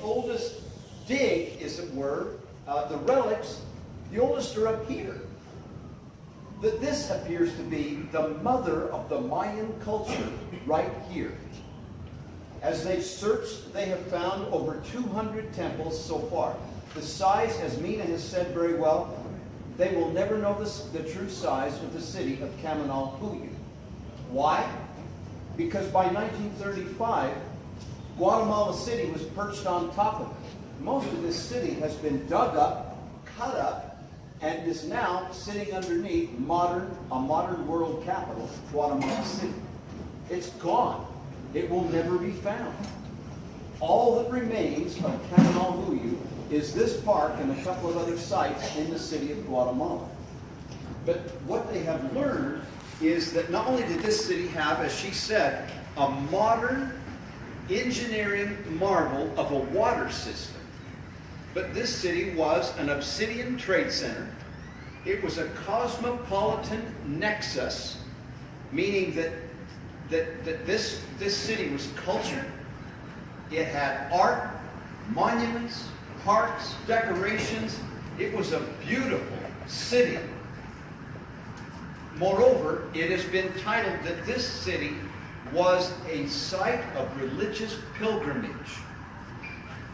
oldest dig, as it were, the relics, the oldest are up here. But this appears to be the mother of the Mayan culture right here. As they've searched, they have found over 200 temples so far. The size, as Mina has said very well, they will never know the true size of the city of Kamanal-Huyu. Why? Because by 1935, Guatemala City was perched on top of it. Most of this city has been dug up, cut up, and is now sitting underneath a modern world capital, Guatemala City. It's gone. It will never be found. All that remains of Kamanal-Huyu is this park and a couple of other sites in the city of Guatemala. But what they have learned is that not only did this city have, as she said, a modern engineering marvel of a water system, but this city was an obsidian trade center. It was a cosmopolitan nexus, meaning that this city was cultured. It had art, monuments, parks, decorations. It was a beautiful city. Moreover, it has been titled that this city was a site of religious pilgrimage.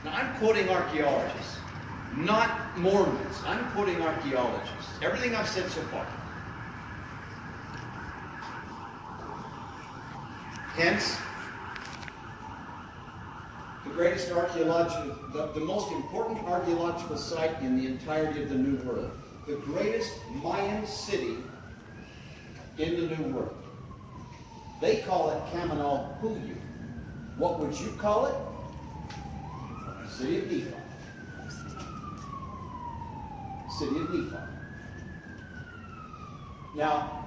Now, I'm quoting archaeologists, not Mormons. I'm quoting archaeologists. Everything I've said so far. Hence, the greatest archaeological, the most important archaeological site in the entirety of the New World. The greatest Mayan city in the New World. They call it Kamanal-Huyu. What would you call it? City of Nephi. City of Nephi. Now,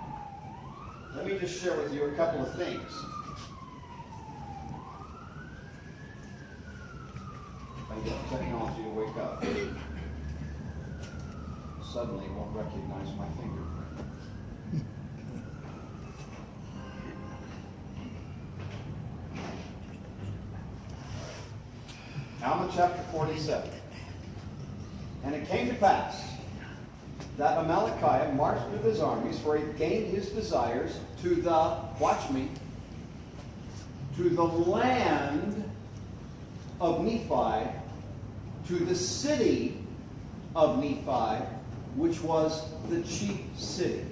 let me just share with you a couple of things. If I get technology to wake up, suddenly it won't recognize my fingerprint. Alma chapter 47. And it came to pass that Amalickiah marched with his armies, for he gained his desires to the, watch me, to the land of Nephi, to the city of Nephi, which was the chief city.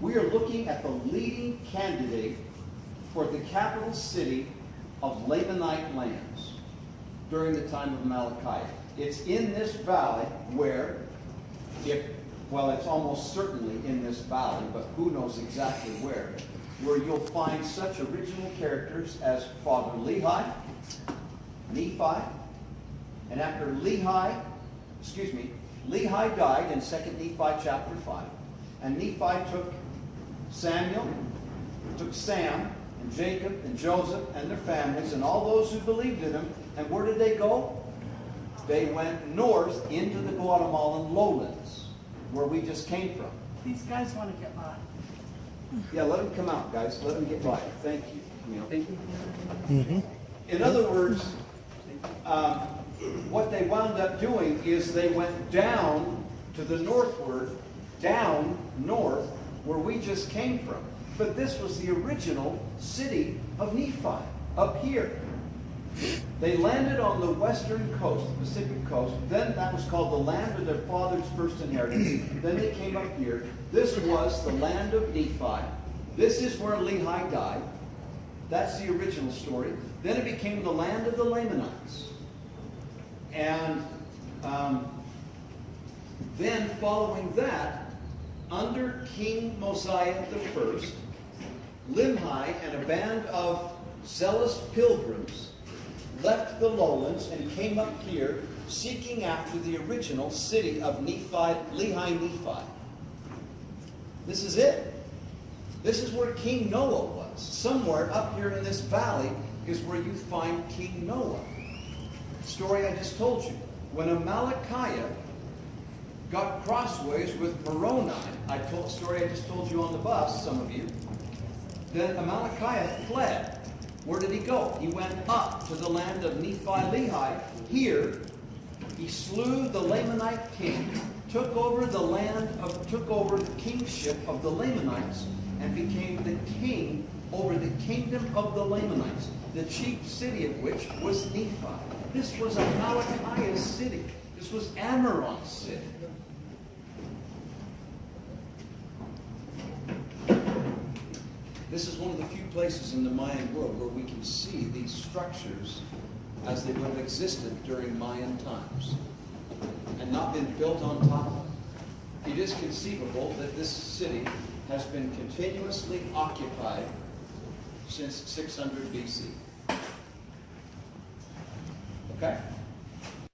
We are looking at the leading candidate for the capital city of Lamanite lands during the time of Amalickiah. It's in this valley where, it's almost certainly in this valley, but who knows exactly where you'll find such original characters as Father Lehi, Nephi, and after Lehi died in 2 Nephi chapter 5, and Nephi took Samuel, took Sam, and Jacob, and Joseph, and their families, and all those who believed in him, and where did they go? They went north into the Guatemalan lowlands, where we just came from. These guys want to get by. Yeah, let them come out, guys. Let them get by. Thank you. Thank you. Mm-hmm. In other words, what they wound up doing is they went down to the northward, down north, where we just came from. But this was the original city of Nephi, up here. They landed on the western coast, the Pacific coast. Then that was called the land of their father's first inheritance. Then they came up here. This was the land of Nephi. This is where Lehi died. That's the original story. Then it became the land of the Lamanites. And then following that, under King Mosiah I, Limhi and a band of zealous pilgrims left the lowlands and came up here seeking after the original city of Nephi, Lehi Nephi. This is it. This is where King Noah was. Somewhere up here in this valley is where you find King Noah. The story I just told you. When Amalickiah got crossways with Moroni, story I just told you on the bus, some of you, then Amalickiah fled. Where did he go? He went up to the land of Nephi-Lehi. Here, he slew the Lamanite king, took over the kingship of the Lamanites, and became the king over the kingdom of the Lamanites, the chief city of which was Nephi. This was Amalickiah's city. This was Amorites' city. This is one of the few places in the Mayan world where we can see these structures as they would have existed during Mayan times and not been built on top of. It is conceivable that this city has been continuously occupied since 600 BC. Okay?